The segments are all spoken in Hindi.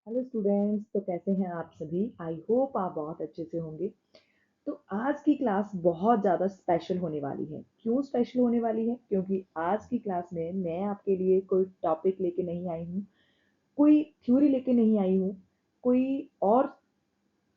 हेलो स्टूडेंट्स, तो कैसे हैं आप सभी। आई होप आप बहुत अच्छे से होंगे। तो आज की क्लास बहुत ज़्यादा स्पेशल होने वाली है। क्यों स्पेशल होने वाली है? क्योंकि आज की क्लास में मैं आपके लिए कोई टॉपिक लेके नहीं आई हूँ, कोई थ्योरी लेके नहीं आई हूँ, कोई और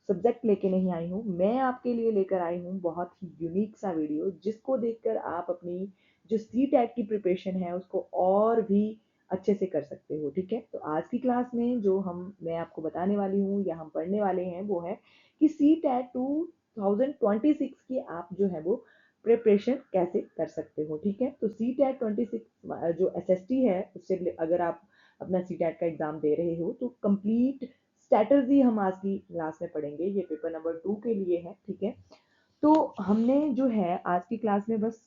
सब्जेक्ट लेके नहीं आई हूँ। मैं आपके लिए लेकर आई हूँ बहुत ही यूनिक सा वीडियो, जिसको देखकर आप अपनी जो सी टैट की प्रिपरेशन है उसको और भी अच्छे से कर सकते हो। ठीक है, तो आज की क्लास में जो मैं आपको बताने वाली हूँ या हम पढ़ने वाले हैं वो है कि सी टैट 2026 की आप जो है वो प्रिपरेशन कैसे कर सकते हो। ठीक है, तो सी टैट 26 जो एस एस टी है उससे अगर आप अपना सी टैट का एग्जाम दे रहे हो तो कंप्लीट स्ट्रैटेजी हम आज की क्लास में पढ़ेंगे। ये पेपर नंबर 2 के लिए है। ठीक है, तो हमने जो है आज की क्लास में बस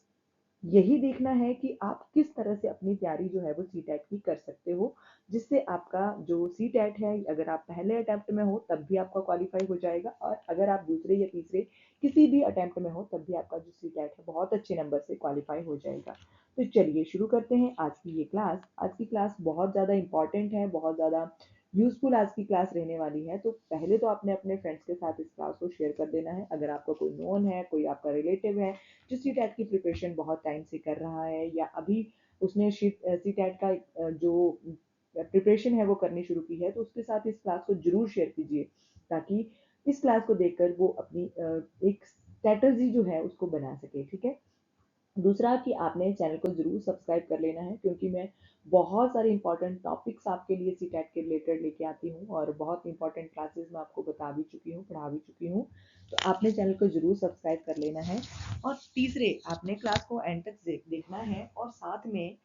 यही देखना है कि आप किस तरह से अपनी तैयारी जो है वो सी टैट की कर सकते हो, जिससे आपका जो सी टैट है अगर आप पहले अटेम्प्ट में हो तब भी आपका क्वालिफाई हो जाएगा, और अगर आप दूसरे या तीसरे किसी भी अटेम्प्ट में हो तब भी आपका जो सी टैट है बहुत अच्छे नंबर से क्वालिफाई हो जाएगा। तो चलिए शुरू करते हैं आज की ये क्लास। आज की क्लास बहुत ज़्यादा इंपॉर्टेंट है, बहुत ज़्यादा यूजफुल आज की क्लास रहने वाली है। तो पहले तो आपने अपने फ्रेंड्स के साथ इस क्लास को शेयर कर देना है। अगर आपका कोई नोन है, कोई आपका रिलेटिव है जो सी टैट की प्रिपरेशन बहुत टाइम से कर रहा है या अभी उसने सी टैट का जो प्रिपरेशन है वो करनी शुरू की है, तो उसके साथ इस क्लास को जरूर शेयर कीजिए, ताकि इस क्लास को देखकर वो अपनी एक स्ट्रेटजी जो है उसको बना सके। ठीक है, दूसरा कि आपने चैनल को ज़रूर सब्सक्राइब कर लेना है, क्योंकि मैं बहुत सारे इंपॉर्टेंट टॉपिक्स आपके लिए सी टैट के रिलेटेड लेके आती हूँ और बहुत इंपॉर्टेंट क्लासेस मैं आपको बता भी चुकी हूँ, पढ़ा भी चुकी हूँ। तो आपने चैनल को ज़रूर सब्सक्राइब कर लेना है। और तीसरे, आपने क्लास को एंड तक देखना है, और साथ में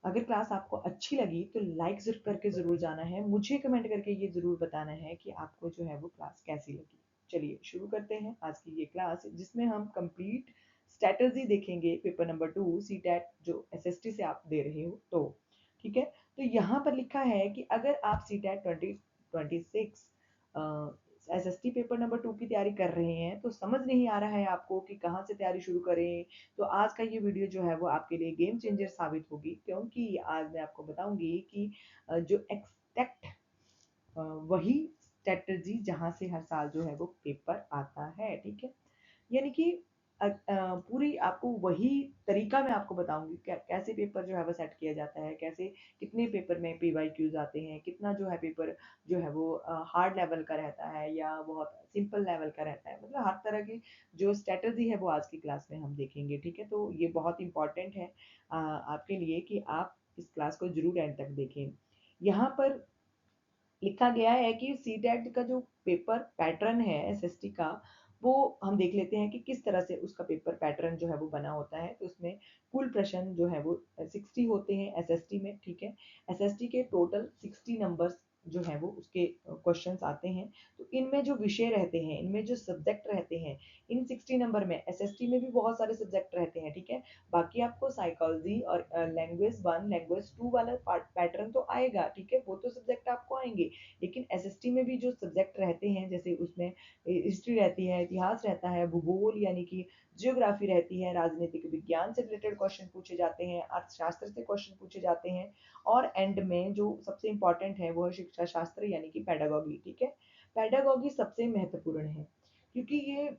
अगर क्लास आपको अच्छी लगी तो लाइक जरूर करके ज़रूर जाना है। मुझे कमेंट करके ये ज़रूर बताना है कि आपको जो है वो क्लास कैसी लगी। चलिए शुरू करते हैं आज की ये क्लास, जिसमें हम कंप्लीट स्ट्रेटजी देखेंगे पेपर नंबर 2 सी टैट जो एसएसटी से आप दे रहे हो। तो ठीक है, तो यहाँ पर लिखा है कि अगर आप सी टैट 2026 एसएसटी पेपर नंबर 2 की तैयारी कर रहे हैं तो समझ नहीं आ रहा है आपको कि कहाँ से तैयारी शुरू करें, तो आज का ये वीडियो जो है वो आपके लिए गेम चेंजर साबित होगी। क्योंकि आज मैं आपको बताऊंगी कि जो एक्सपेक्ट वही स्ट्रेटजी जहां से हर साल जो है वो पेपर आता है। ठीक है, यानी कि पूरी आपको वही तरीका मैं आपको बताऊंगी कैसे पेपर जो है वो सेट किया जाता है, कैसे कितने पेपर में पीवाई क्यूज आते हैं, कितना जो है पेपर जो है वो हार्ड लेवल का रहता है या बहुत सिंपल लेवल का रहता है। मतलब हर तरह की जो स्ट्रेटजी है वो आज की क्लास में हम देखेंगे। ठीक है, तो ये बहुत इंपॉर्टेंट है आपके लिए कि आप इस क्लास को जरूर एंड तक देखें। यहाँ पर लिखा गया है कि सी टेट का जो पेपर पैटर्न है एसएसटी का, वो हम देख लेते हैं कि किस तरह से उसका पेपर पैटर्न जो है वो बना होता है। तो उसमें कुल प्रश्न जो है वो 60 होते हैं एसएसटी में। ठीक है, एसएसटी के टोटल 60 नंबर्स जो है वो उसके क्वेश्चंस आते हैं। तो इनमें जो विषय रहते हैं, इनमें जो सब्जेक्ट रहते हैं, इन 60 नंबर में एसएसटी में भी बहुत सारे सब्जेक्ट रहते हैं। ठीक है, बाकी आपको साइकोलॉजी और लैंग्वेज 1 लैंग्वेज 2 वाला पैटर्न तो आएगा। ठीक है, वो तो सब्जेक्ट आपको आएंगे, लेकिन एसएसटी में भी जो सब्जेक्ट रहते हैं, जैसे उसमें हिस्ट्री रहती है, इतिहास रहता है, भूगोल यानी कि जियोग्राफी रहती है, राजनीतिक विज्ञान से रिलेटेड क्वेश्चन पूछे जाते हैं, अर्थशास्त्र से क्वेश्चन पूछे जाते हैं, और एंड में जो सबसे इंपॉर्टेंट है वो है शिक्षा शास्त्र यानी कि पेडागोगी। ठीक है, पेडागोगी सबसे महत्वपूर्ण है, क्योंकि ये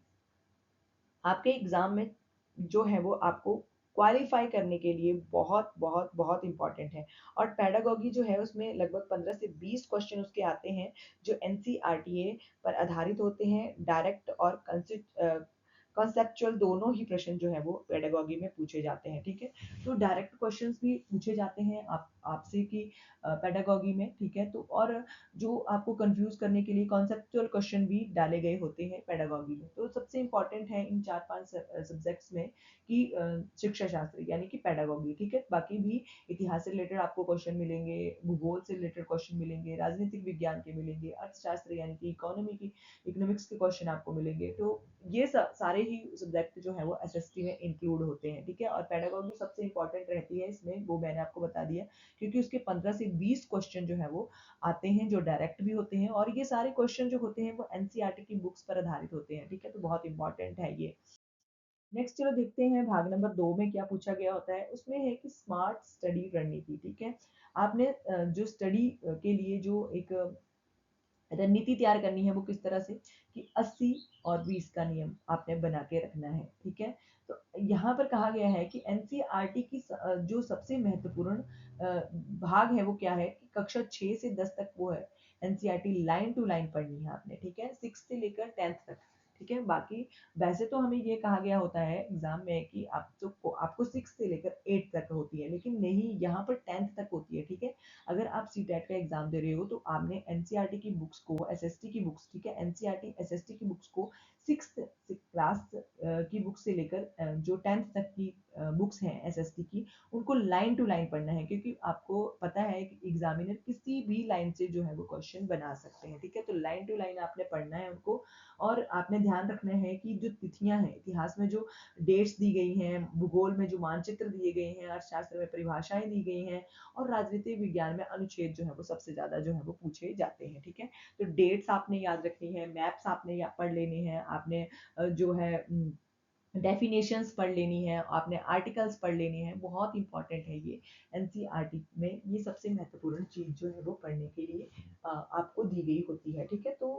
आपके एग्जाम में जो है वो आपको क्वालिफाई करने के लिए बहुत बहुत बहुत इंपॉर्टेंट है। और पेडागोगी जो है उसमें लगभग 15 से 20 क्वेश्चन उसके आते हैं, जो एनसीईआरटी पर आधारित होते हैं। डायरेक्ट और कॉन्सेप्चुअल दोनों ही प्रश्न जो है वो पेडागोगी में पूछे जाते हैं। ठीक है, तो डायरेक्ट क्वेश्चंस भी पूछे जाते हैं आपसे कि पेडागोगी में। ठीक है, तो और जो आपको कंफ्यूज करने के लिए कॉन्सेप्चुअल क्वेश्चन भी डाले गए होते हैं पेडागोगी में। तो सबसे इंपॉर्टेंट है इन 4-5 सब्जेक्ट्स में कि शिक्षा शास्त्र यानी कि पेडागोगी। ठीक है, बाकी भी इतिहास से रिलेटेड आपको क्वेश्चन मिलेंगे, भूगोल से रिलेटेड क्वेश्चन मिलेंगे, राजनीतिक विज्ञान के मिलेंगे, अर्थशास्त्र यानी कि इकोनॉमिक्स के क्वेश्चन आपको मिलेंगे। तो ये सारे ही सब्जेक्ट जो है वो एसएसटी में इंक्लूड होते हैं। ठीक है, और पेडागोगी सबसे इंपॉर्टेंट रहती है इसमें, वो मैंने आपको बता दिया, क्योंकि उसके 15 से 20 क्वेश्चन जो है वो आते हैं, जो डायरेक्ट भी होते हैं, और ये सारे क्वेश्चन जो होते हैं वो एनसीईआरटी की बुक्स पर आधारित होते हैं। ठीक है, तो बहुत इंपॉर्टेंट है ये। नेक्स्ट चलो देखते हैं भाग नंबर 2 में क्या पूछा गया होता है। उसमें है कि स्मार्ट स्टडी रणनीति। ठीक है, आपने जो स्टडी के लिए जो एक रणनीति तैयार करनी है वो किस तरह से कि 80 और 20 का नियम आपने बना के रखना है, ठीक है। तो यहाँ पर कहा गया है कि एनसीईआरटी की जो सबसे महत्वपूर्ण भाग है वो क्या है कि कक्षा 6 से 10 तक वो है एनसीईआरटी लाइन टू लाइन पढ़नी है आपने, ठीक है, 6 से लेकर 10th तक, ठीक है। बाकी वैसे तो हमें ये कहा गया होता है एग्जाम में कि आपको 6 से लेकर 8 तक होती है, लेकिन नहीं, यहाँ पर 10th तक होती है, ठीक है। अगर आप सीटेट का एग्जाम दे रहे हो तो आपने एनसीईआरटी की बुक्स को, एसएसटी की बुक्स, ठीक है, एनसीईआरटी एसएसटी की बुक्स को 6th क्लास की बुक्स से लेकर जो 10th तक की बुक्स हैं एसएसटी की, उनको लाइन टू लाइन पढ़ना है, क्योंकि आपको पता है कि एग्जामिनर किसी भी लाइन से जो है वो क्वेश्चन बना सकते हैं, ठीक है। तो लाइन टू लाइन आपने पढ़ना है उनको, और आपने ध्यान रखना है कि जो तिथियां हैं, इतिहास में जो डेट्स दी गई हैं, भूगोल में जो मानचित्र दिए गए हैं, अर्थशास्त्र में परिभाषाएं दी गई हैं, और राजनीति विज्ञान में अनुच्छेद जो है वो सबसे ज्यादा जो है वो पूछे जाते हैं, ठीक है। तो डेट्स आपने याद रखनी है, मैप्स आपने पढ़ लेने हैं, आपने जो है डेफिनेशंस पढ़ लेनी है, आपने आर्टिकल्स पढ़ लेने हैं, बहुत इंपॉर्टेंट है ये। एनसीईआरटी में ये सबसे महत्वपूर्ण चीज जो है वो पढ़ने के लिए आपको दी गई होती है, ठीक है। तो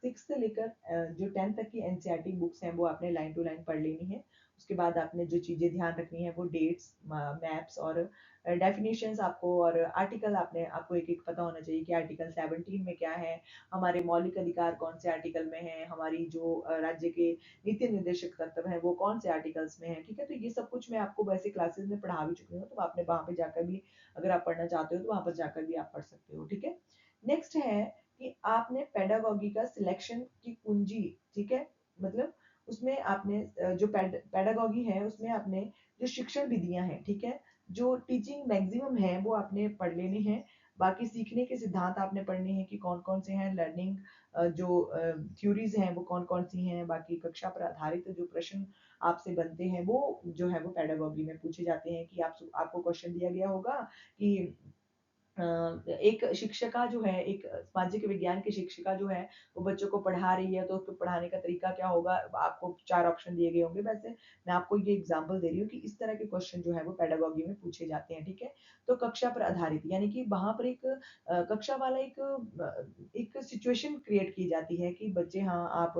6 से लेकर जो 10th तक की एनसीईआरटी बुक्स हैं वो आपने लाइन टू लाइन पढ़ लेनी है। उसके बाद आपने जो चीजें ध्यान रखनी है वो डेट्स, मैप्स और डेफिनेशंस आपको, और आर्टिकल आपको एक एक पता होना चाहिए कि आर्टिकल 17 में क्या है, हमारे मौलिक अधिकार कौन से आर्टिकल में है, हमारी जो राज्य के नीति निर्देशक तत्व है वो कौन से आर्टिकल्स में है, ठीक है। तो ये सब कुछ मैं आपको वैसे क्लासेस में पढ़ा भी चुकी हूँ, तो आपने वहां पे जाकर भी, अगर आप पढ़ना चाहते हो तो वहां पर जाकर भी आप पढ़ सकते हो, ठीक है। नेक्स्ट है कि आपने पेडागोगी का सिलेक्शन की कुंजी, ठीक है, मतलब उसमें आपने जो पेडागोगी है उसमें आपने जो शिक्षण विधियां हैं, ठीक है, जो टीचिंग मैक्सिमम है वो आपने पढ़ लेने हैं। बाकी सीखने के सिद्धांत आपने पढ़ने हैं कि कौन कौन से हैं, लर्निंग जो थ्योरीज हैं वो कौन कौन सी हैं, बाकी कक्षा पर आधारित जो प्रश्न आपसे बनते हैं वो जो है वो पेडागोगी में पूछे जाते हैं। कि आपको क्वेश्चन दिया गया होगा कि एक शिक्षिका जो है, एक सामाजिक विज्ञान की शिक्षिका जो है वो बच्चों को पढ़ा रही है, तो उसको पढ़ाने का तरीका क्या होगा, आपको 4 ऑप्शन दिए गए होंगे। वैसे मैं आपको ये एग्जांपल दे रही हूँ कि इस तरह के क्वेश्चन जो है वो पेडागोगी में पूछे जाते हैं, ठीक है। तो कक्षा पर आधारित यानी कि वहां पर एक कक्षा वाला एक सिचुएशन क्रिएट की जाती है कि बच्चे, हाँ, आप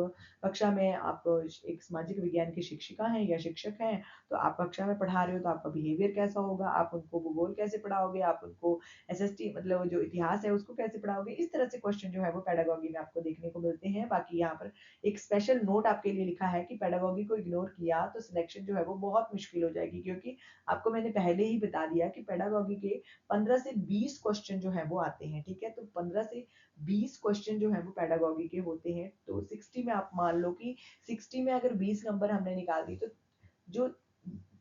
कक्षा में, आप एक सामाजिक विज्ञान की शिक्षिका हैं या शिक्षक हैं, तो आप कक्षा में पढ़ा रहे हो तो आपका बिहेवियर कैसा होगा, आप उनको भूगोल कैसे पढ़ाओगे, आप उनको एसएसटी मतलब जो इतिहास है उसको कैसे पढ़ाओगे। इस तरह से क्वेश्चन जो है वो पेडागोगी में आपको देखने को मिलते हैं। बाकी यहाँ पर एक स्पेशल नोट आपके लिए लिखा है कि पेडागोगी को इग्नोर किया तो सिलेक्शन जो है वो बहुत मुश्किल हो जाएगी, क्योंकि आपको मैंने पहले ही बता दिया कि पेडागोगी के 15 से 20 क्वेश्चन जो है वो आते हैं, ठीक है। तो 15 से 20 क्वेश्चन जो है वो पेडागोगी के होते हैं। तो 60 में आप मान लो कि 60 में अगर 20 नंबर हमने निकाल दी तो जो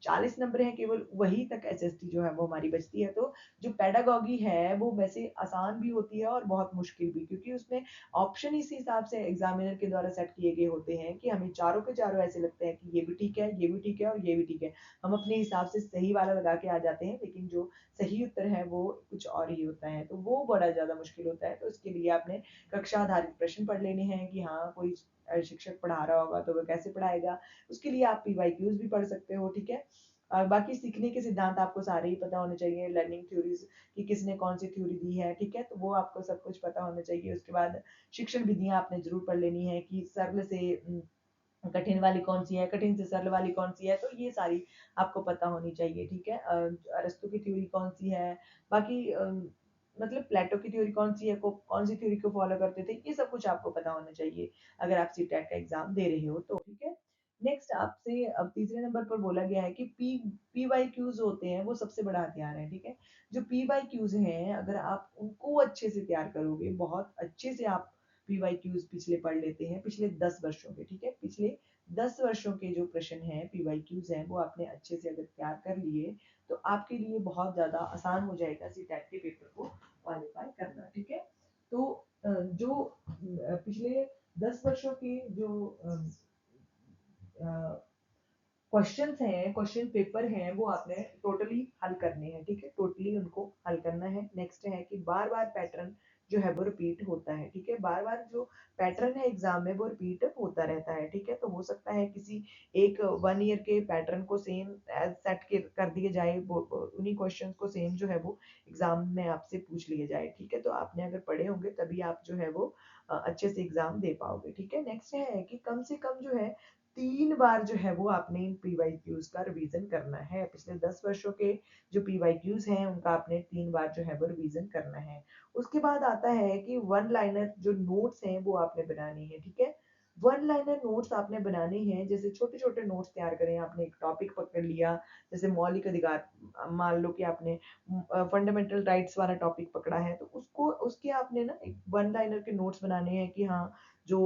40 नंबर है केवल वही तक एसएसटी जो है वो हमारी बचती है। तो जो पेडागोगी है वो वैसे आसान भी होती है और बहुत मुश्किल भी, क्योंकि उसमें ऑप्शन इसी हिसाब से एग्जामिनर के द्वारा सेट किए गए होते हैं कि हमें चारों के चारों ऐसे लगते हैं कि ये भी ठीक है, ये भी ठीक है और ये भी ठीक है। हम अपने हिसाब से सही वाला लगा के आ जाते हैं, लेकिन जो सही उत्तर है वो कुछ और ही होता है, तो वो बड़ा ज्यादा मुश्किल होता है। तो इसके लिए आपने कक्षा आधारित प्रश्न पढ़ लेने हैं कि हाँ, कोई शिक्षक पढ़ा रहा होगा तो वो कैसे पढ़ाएगा। उसके लिए आप पीवाईक्यूज भी पढ़ सकते हो, ठीक है। बाकी सीखने के सिद्धांत आपको सारे ही पता होने चाहिए, लर्निंग थ्योरीज कि किसने कौन सी थ्योरी दी है, ठीक है, तो वो आपको सब कुछ पता होना चाहिए। उसके बाद शिक्षण विधियां आपने जरूर पढ़ लेनी है कि सरल से कठिन वाली कौन सी है, कठिन से सरल वाली कौन सी है, तो ये सारी आपको पता होनी चाहिए, ठीक है। अरस्तु की थ्योरी कौन सी है, बाकी मतलब प्लेटो की थ्योरी कौन सी है, कौन सी थ्योरी को फॉलो करते थे, ये सब कुछ आपको पता होना चाहिए अगर आप सीटेट का एग्जाम दे रहे हो तो, ठीक है। नेक्स्ट आपसे अब तीसरे नंबर पर बोला गया है कि पी वाई क्यूज होते हैं वो सबसे बड़ा हथियार है, ठीक है। जो पी वाई क्यूज हैं अगर आप उनको अच्छे से तैयार करोगे, बहुत अच्छे से आप पी वाई क्यूज पिछले पढ़ लेते हैं, पिछले 10 वर्षों के, ठीक है, पिछले 10 वर्षों के जो प्रश्न हैं, पी वाई क्यूज हैं, वो आपने अच्छे से अगर तैयार कर लिए तो आपके लिए बहुत ज्यादा आसान हो जाएगा सीटेट के पेपर को क्वालिफाई करना, ठीक है। तो जो पिछले 10 वर्षों के जो क्वेश्चंस हैं, क्वेश्चन पेपर हैं, वो आपने टोटली हल करने हैं, ठीक है, टोटली उनको हल करना है। नेक्स्ट है कि बार बार पैटर्न जो है वो रिपीट होता है, ठीक है। बार बार जो पैटर्न है एग्जाम में वो रिपीट होता रहता है, ठीक है। तो हो सकता है किसी एक 1 ईयर के पैटर्न को सेम सेट कर दिए जाए, उन्हीं क्वेश्चन को सेम जो है वो एग्जाम में आपसे पूछ लिए जाए, ठीक है। तो आपने अगर पढ़े होंगे तभी आप जो है वो अच्छे से एग्जाम दे पाओगे, ठीक है। नेक्स्ट है कि कम से कम जो है 3 बार जो है वो आपने इन PYQs का रिवीजन करना है। पिछले 10 वर्षों के जो PYQs हैं उनका आपने 3 बार जो है वो रिवीजन करना है। उसके बाद आता है कि वन लाइनर जो नोट्स हैं वो आपने बनाने हैं, ठीक है। वन लाइनर नोट्स आपने बनाने हैं, जैसे छोटे छोटे नोट्स तैयार करें। आपने एक टॉपिक पकड़ लिया, जैसे मौलिक अधिकार, मान लो कि आपने फंडामेंटल राइट्स वाला टॉपिक पकड़ा है, तो उसको उसके आपने ना एक वन लाइनर के नोट्स बनाने हैं कि हाँ, जो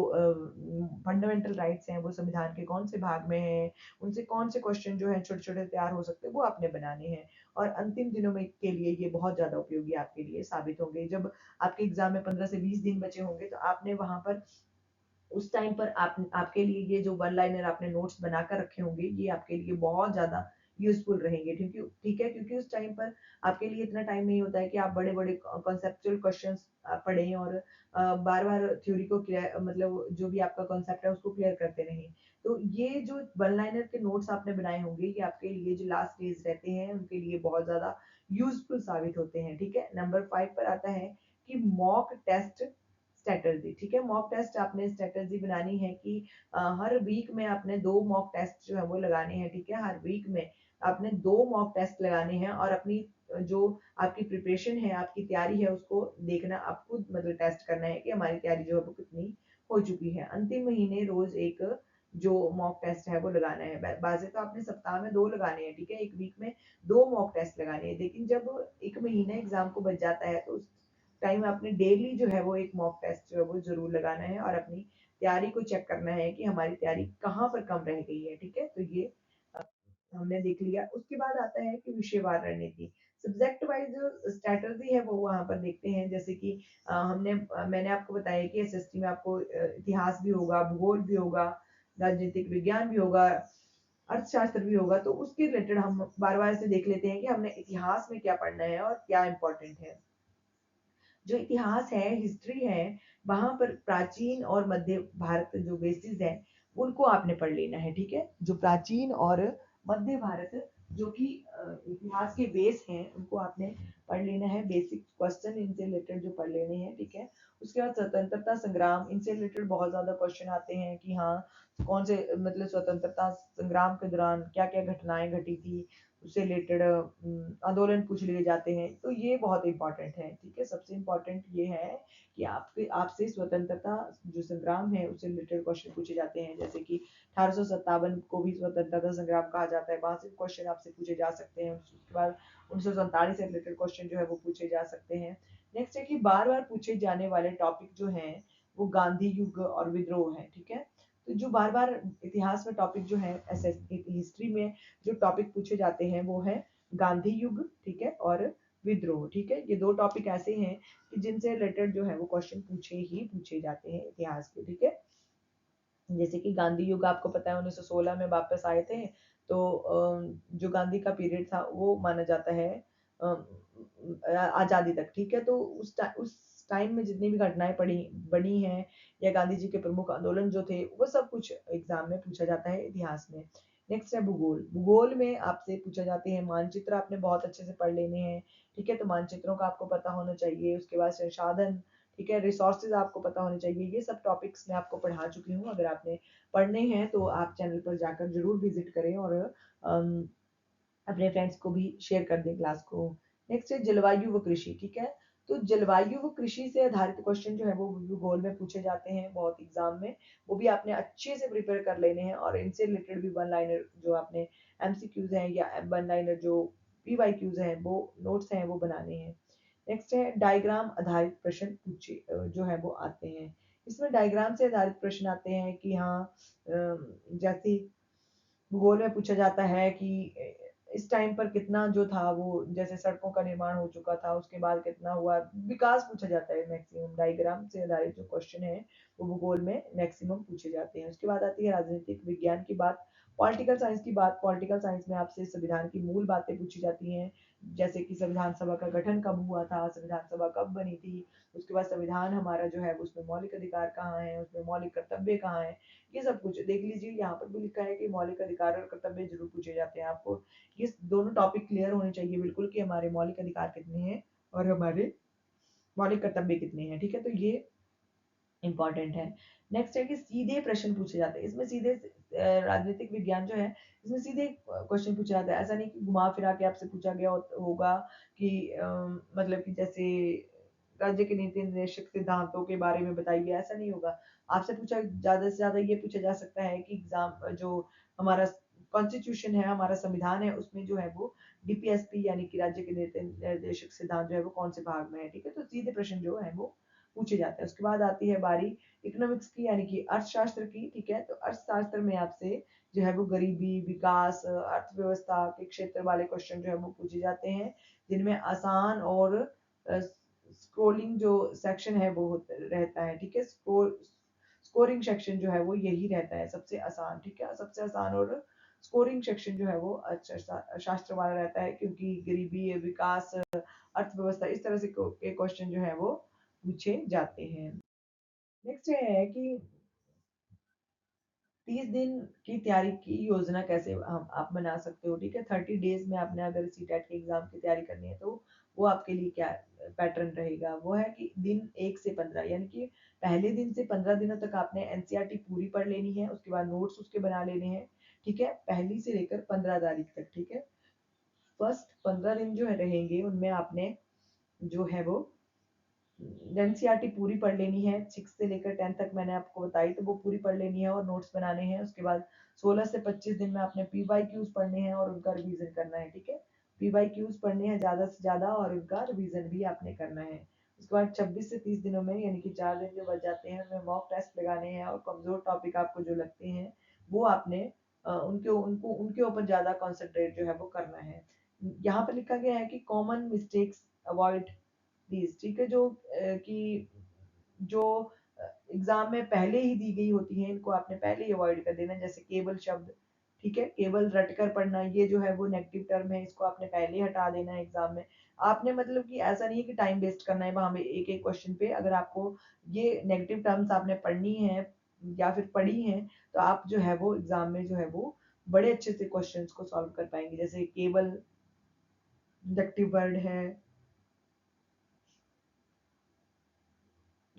फंडामेंटल राइट्स हैं वो संविधान के कौन से भाग में हैं, उनसे कौन से क्वेश्चन जो है छोटे छोटे तैयार हो सकते हैं, वो आपने बनाने हैं। और अंतिम दिनों में के लिए ये बहुत ज्यादा उपयोगी आपके लिए साबित होंगे। जब आपके एग्जाम में 15 से 20 दिन बचे होंगे, तो आपने वहां पर उस टाइम पर आपके लिए ये जो वन लाइनर आपने नोट्स बनाकर रखे होंगे, ये आपके लिए बहुत ज्यादा यूजफुल रहेंगे, क्योंकि ठीक है, क्योंकि उस टाइम पर आपके लिए इतना टाइम नहीं होता है कि आप बड़े बड़े कॉन्सेप्चुअल क्वेश्चंस पढ़ें और बार बार थ्योरी को क्लियर, मतलब जो भी आपका कॉन्सेप्ट है उसको क्लियर करते रहें। तो ये जो वन लाइनर के नोट्स आपने बनाए होंगे, ये आपके लिए जो लास्ट डेज रहते हैं उनके लिए बहुत ज्यादा यूजफुल साबित होते हैं, ठीक है। नंबर 5 पर आता है कि मॉक टेस्ट स्ट्रेटजी, ठीक है। मॉक टेस्ट आपने स्ट्रेटजी बनानी है कि हर वीक में आपने 2 मॉक टेस्ट जो है वो लगाने हैं, ठीक है। हर वीक में आपने 2 मॉक टेस्ट लगाने हैं और अपनी जो आपकी प्रिपरेशन है, आपकी तैयारी है, उसको देखना, आप खुद मतलब टेस्ट करना है कि हमारी तैयारी जो है वो कितनी हो चुकी है। अंतिम महीने रोज एक जो मॉक टेस्ट है वो लगाना है। बाजे तो आपने सप्ताह में 2 लगाने हैं, ठीक है। एक वीक में 2 मॉक टेस्ट लगाने हैं, लेकिन जब एक महीना एग्जाम को बच जाता है, तो उस टाइम आपने डेली जो है वो एक मॉक टेस्ट जो है वो जरूर लगाना है और अपनी तैयारी को चेक करना है कि हमारी तैयारी कहाँ पर कम रह गई है, ठीक है। तो ये हमने देख लिया। उसके बाद आता है कि विषयवार रणनीति, सब्जेक्ट वाइज जो स्ट्रेटजी है वो वहां पर देखते हैं। जैसे कि मैंने आपको बताया कि SST में आपको इतिहास भी होगा, भूगोल भी होगा, राजनीतिक विज्ञान भी होगा, अर्थशास्त्र भी होगा। तो उसके रिलेटेड हम बार बार से देख लेते हैं कि हमने इतिहास में क्या पढ़ना है और क्या इंपॉर्टेंट है। जो इतिहास है, हिस्ट्री है, वहां पर प्राचीन और मध्य भारत जो बेसिस है उनको आपने पढ़ लेना है, ठीक है। जो प्राचीन और मध्य भारत जो कि इतिहास के बेस हैं उनको आपने पढ़ लेना है। बेसिक क्वेश्चन इनसे रिलेटेड जो पढ़ लेने हैं, ठीक है। उसके बाद स्वतंत्रता संग्राम, इनसे रिलेटेड बहुत ज्यादा क्वेश्चन आते हैं कि हाँ, कौन से मतलब स्वतंत्रता संग्राम के दौरान क्या क्या घटनाएं घटी थी, उससे रिलेटेड आंदोलन पूछ लिए जाते हैं। तो ये बहुत इंपॉर्टेंट है, ठीक है। सबसे इम्पोर्टेंट ये है कि आपके आपसे स्वतंत्रता जो संग्राम है उससे रिलेटेड क्वेश्चन पूछे जाते हैं। जैसे कि 1857 को भी स्वतंत्रता संग्राम कहा जाता है, वहां से क्वेश्चन आपसे पूछे जा सकते हैं। उसके बाद 1947 से रिलेटेड क्वेश्चन जो है वो पूछे जा सकते हैं। नेक्स्ट है कि बार बार पूछे जाने वाले टॉपिक जो है वो गांधी युग और विद्रोह है, ठीक है। तो जो बार बार इतिहास में टॉपिक जो है, हिस्ट्री में जो टॉपिक पूछे जाते हैं वो है गांधी युग, ठीक है, और विद्रोह, ठीक है। ये 2 टॉपिक ऐसे हैं कि जिनसे रिलेटेड जो है वो क्वेश्चन पूछे ही पूछे जाते हैं इतिहास के, ठीक है। जैसे कि गांधी युग आपको पता है 1916 में वापस आए थे। तो जो गांधी का पीरियड था वो माना जाता है आजादी तक, ठीक है। तो उस टाइम में जितनी भी घटनाएं पड़ी बनी हैं या गांधी जी के प्रमुख आंदोलन जो थे, वो सब कुछ एग्जाम में पूछा जाता है इतिहास में। नेक्स्ट है भूगोल। भूगोल में आपसे पूछा जाते हैं मानचित्र, आपने बहुत अच्छे से पढ़ लेने हैं, ठीक है। तो मानचित्रों का आपको पता होना चाहिए। उसके बाद संसाधन, ठीक है, रिसोर्सेज आपको पता होने चाहिए। ये सब टॉपिक्स मैं आपको पढ़ा चुकी हूँ। अगर आपने पढ़ने हैं तो आप चैनल पर जाकर जरूर विजिट करें और अपने फ्रेंड्स को भी शेयर कर दें क्लास को। नेक्स्ट है जलवायु व कृषि, ठीक है। तो जलवायु व कृषि से आधारित क्वेश्चन जो है वो भूगोल में पूछे जाते हैं बहुत एग्जाम में। वो भी आपने अच्छे से प्रिपेयर कर लेने हैं और इनसे रिलेटेड भी वन लाइनर जो आपने MCQs हैं या वन लाइनर जो PYQs हैं वो नोट्स हैं वो बनाने हैं। नेक्स्ट है डायग्राम आधारित प्रश्न पूछे जो है वो आते हैं। इसमें डायग्राम से आधारित प्रश्न आते हैं कि हाँ, जैसे भूगोल में पूछा जाता है कि इस टाइम पर कितना जो था वो, जैसे सड़कों का निर्माण हो चुका था, उसके बाद कितना हुआ विकास पूछा जाता है। मैक्सिमम डायग्राम से आधारित जो क्वेश्चन है वो भूगोल में मैक्सिमम पूछे जाते हैं। उसके बाद आती है राजनीतिक विज्ञान की बात, पॉलिटिकल साइंस की बात। पॉलिटिकल साइंस में आपसे संविधान की मूल बातें पूछी जाती हैं, जैसे कि संविधान सभा का गठन कब हुआ था, संविधान सभा कब बनी थी, उसके बाद संविधान हमारा जो है उसमें मौलिक अधिकार कहाँ है, उसमें मौलिक कर्तव्य कहाँ है, ये सब कुछ देख लीजिए। यहाँ पर भी लिखा है कि मौलिक अधिकार और कर्तव्य जरूर पूछे जाते हैं आपको। ये दोनों टॉपिक क्लियर होने चाहिए बिल्कुल कि हमारे मौलिक अधिकार कितने हैं और हमारे मौलिक कर्तव्य कितने हैं, ठीक है। तो ये इंपॉर्टेंट है। नेक्स्ट है कि सीधे प्रश्न पूछे जाते हैं। इसमें सीधे राजनीतिक विज्ञान जो है इसमें सीधे क्वेश्चन पूछा जाता है। ऐसा नहीं कि घुमा फिरा के आपसे पूछा गया होगा कि मतलब कि जैसे राज्य के नीति निर्देशक सिद्धांतों के बारे में बताइए, ऐसा नहीं होगा। आपसे पूछा ज्यादा से ज्यादा ये पूछा जा सकता है कि एग्जाम जो हमारा कॉन्स्टिट्यूशन है, हमारा संविधान है, उसमें जो है वो डीपीएसपी यानी कि राज्य के नीति निर्देशक सिद्धांत जो है वो कौन से भाग में है, ठीक है। तो सीधे प्रश्न जो है वो पूछे जाते हैं। उसके बाद आती है बारी इकोनॉमिक्स की यानी कि अर्थशास्त्र की, ठीक है। तो अर्थशास्त्र में आपसे जो है वो गरीबी, विकास, अर्थव्यवस्था के क्षेत्र वाले क्वेश्चन जो है वो पूछे जाते हैं, जिनमें आसान और स्क्रोलिंग जो सेक्शन है वो रहता है, ठीक है। स्कोरिंग सेक्शन जो है वो यही रहता है सबसे आसान, ठीक है। सबसे आसान और स्कोरिंग सेक्शन जो है वो शास्त्र वाला रहता है, क्योंकि गरीबी, विकास, अर्थव्यवस्था इस तरह से के क्वेश्चन जो है वो पूछे जाते हैं। नेक्स्ट है कि 30 दिन की तैयारी की योजना कैसे हम आप बना सकते हो, ठीक है। 30 डेज में आपने अगर सीटेट के एग्जाम की तैयारी करनी है तो वो आपके लिए क्या पैटर्न रहेगा, वो है कि दिन 1 से 15 यानी कि पहले दिन से 15 दिनों तक आपने एनसीईआरटी पूरी पढ़ लेनी है, उसके बाद नोट्स उसके बना लेने हैं, ठीक है, पहली से लेकर 15 तारीख तक, ठीक है। फर्स्ट 15 दिन जो है रहेंगे उनमें आपने जो है वो एनसीईआरटी पूरी पढ़ लेनी है। 6 से लेकर 10 तक मैंने आपको बताई, तो वो पूरी पढ़ लेनी है और नोट्स बनाने हैं। उसके बाद 16 से 25 दिन में आपने पीवाईक्यूज पढ़ने हैं और उनका रिवीजन करना है, ठीक है। पीवाईक्यूज पढ़ने हैं ज्यादा से ज्यादा और उनका रिवीजन भी आपने करना है। उसके बाद 26 से 30 दिनों में यानी कि 4 दिन जो बच जाते हैं उनमें मॉक टेस्ट लगाने हैं और कमजोर टॉपिक आपको जो लगते हैं वो आपने उनके ऊपर ज्यादा कॉन्सेंट्रेट जो है वो करना है। यहाँ पर लिखा गया है कि कॉमन मिस्टेक्स अवॉइड प्लीज, ठीक है। कि जो एग्जाम में पहले ही दी गई होती हैं इनको आपने पहले ही अवॉइड कर देना, जैसे केवल शब्द, ठीक है, केवल रट कर पढ़ना, ये जो है वो नेगेटिव टर्म है, इसको आपने पहले ही हटा देना है एग्जाम में। आपने मतलब कि ऐसा नहीं है कि टाइम वेस्ट करना है वहां पे एक एक क्वेश्चन पे। अगर आपको ये नेगेटिव टर्म्स आपने पढ़नी है या फिर पढ़ी हैं तो आप जो है वो एग्जाम में जो है वो बड़े अच्छे से क्वेश्चंस को सॉल्व कर पाएंगे। जैसे केवल इंडक्टिव वर्ड है,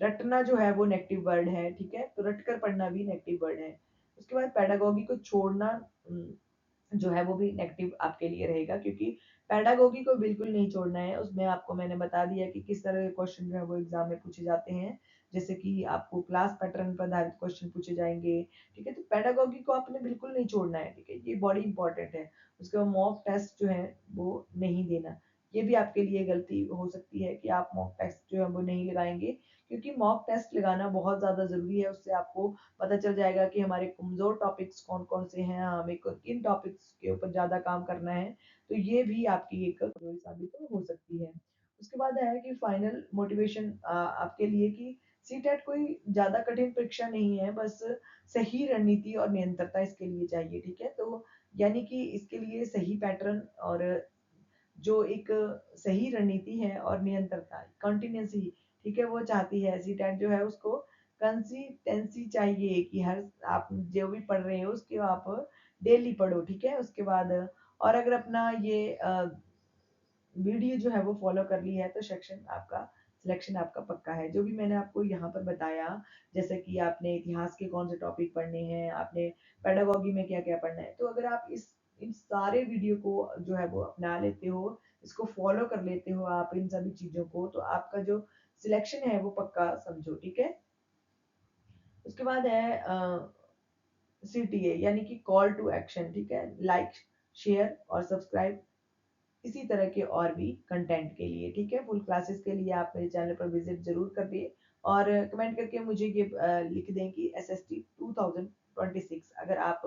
रटना जो है वो नेगेटिव वर्ड है, ठीक है, तो रट कर पढ़ना भी नेगेटिव वर्ड है। उसके बाद पेडागोगी को छोड़ना जो है वो भी नेगेटिव आपके लिए रहेगा, क्योंकि पेडागोगी को बिल्कुल नहीं छोड़ना है। उसमें आपको मैंने बता दिया कि किस तरह के क्वेश्चन जो है वो एग्जाम में पूछे जाते हैं, जैसे कि आपको क्लास पैटर्न पर आधारित क्वेश्चन पूछे जाएंगे, ठीक है। तो पेडागोगी को आपने बिल्कुल नहीं छोड़ना है, ठीक है, ये बड़ी इंपॉर्टेंट है। उसके बाद मॉक टेस्ट जो है वो नहीं देना, ये भी आपके लिए गलती हो सकती है कि आप मॉक टेस्ट जो है वो नहीं लगाएंगे, क्योंकि मॉक टेस्ट लगाना बहुत ज्यादा जरूरी है। उससे आपको पता चल जाएगा कि हमारे कमजोर टॉपिक्स कौन कौन से हैं, हमें किन टॉपिक्स के ऊपर ज्यादा काम करना है। तो ये भी आपकी एक कमजोरी साबित हो सकती है। उसके बाद है कि फाइनल मोटिवेशन आपके लिए कि सीटेट कोई ज्यादा कठिन परीक्षा नहीं है, बस सही रणनीति और निरंतरता इसके लिए चाहिए, ठीक है। तो यानी कि इसके लिए सही पैटर्न और जो एक सही रणनीति है और निरंतरता, कंटिन्यूसी, ठीक है, वो चाहती है। सीटेट जो है उसको कंसिस्टेंसी चाहिए कि हर आप जो भी पढ़ रहे हो उसके आप डेली पढ़ो, ठीक है। उसके बाद और अगर अपना ये वीडियो जो है वो फॉलो कर ली है तो सेक्शन आपका सिलेक्शन आपका पक्का है। जो भी मैंने आपको यहाँ पर बताया, जैसे कि आपने इतिहास के कौन से टॉपिक पढ़ने हैं, आपने पेडागोगी में क्या क्या पढ़ना है, तो अगर आप इस इन सारे वीडियो को जो है वो अपना लेते हो, इसको फॉलो कर लेते हो आप इन सभी चीजों को, तो आपका जो सिलेक्शन है वो पक्का समझो, ठीक है। उसके बाद है CTA यानी कि कॉल टू एक्शन, ठीक है, लाइक, शेयर और सब्सक्राइब इसी तरह के और भी कंटेंट के लिए, ठीक है। फुल क्लासेस के लिए आप मेरे चैनल पर विजिट जरूर करिए और कमेंट करके मुझे ये लिख दें कि SST 2026 अगर आप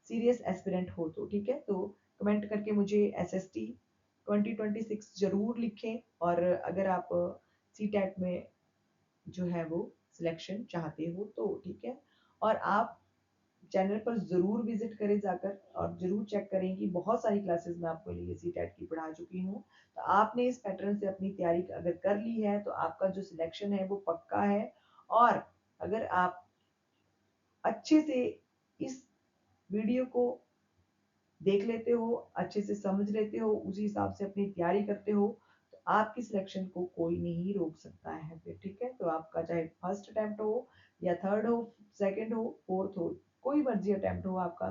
सीरियस एस्पिरेंट हो तो, ठीक है। तो कमेंट करके मुझे SST 2026 जरूर लिखें। और अगर आप CTET में जो है वो सिलेक्शन चाहते हो तो, ठीक है। और आप चैनल पर ज़रूर विजिट करें जाकर और ज़रूर चेक करें कि बहुत सारी क्लासेस मैं आपके लिए सीटेट की पढ़ा चुकी हूँ। तो आपने इस पैटर्न से अपनी तैयारी अगर कर ली है तो आपका जो सिलेक्शन है वो पक्का है। और अगर आप अच्छे से इस वीडियो को देख लेते हो, अच्छे से समझ लेते हो, उसी हिसाब से अपनी तैयारी करते हो, तो आपकी सिलेक्शन को कोई नहीं रोक सकता है फिर, ठीक है। तो आपका चाहे फर्स्ट अटेम्प्ट हो या थर्ड हो, सेकंड हो, फोर्थ हो, कोई मर्जी अटेम्प्ट हो, आपका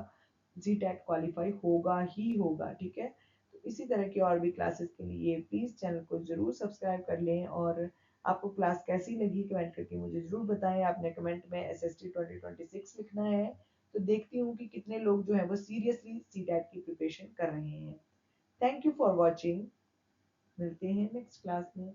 जी टेट क्वालिफाई होगा ही होगा, ठीक है। तो इसी तरह की और भी क्लासेस के लिए प्लीज़ चैनल को ज़रूर सब्सक्राइब कर लें। और आपको क्लास कैसी लगी कमेंट करके मुझे ज़रूर बताएं। आपने कमेंट में SST 2026 लिखना है, तो देखती हूँ कि कितने लोग जो है वो सीरियसली सीटेट की प्रिपरेशन कर रहे हैं। Thank you for watching. मिलते हैं नेक्स्ट क्लास में।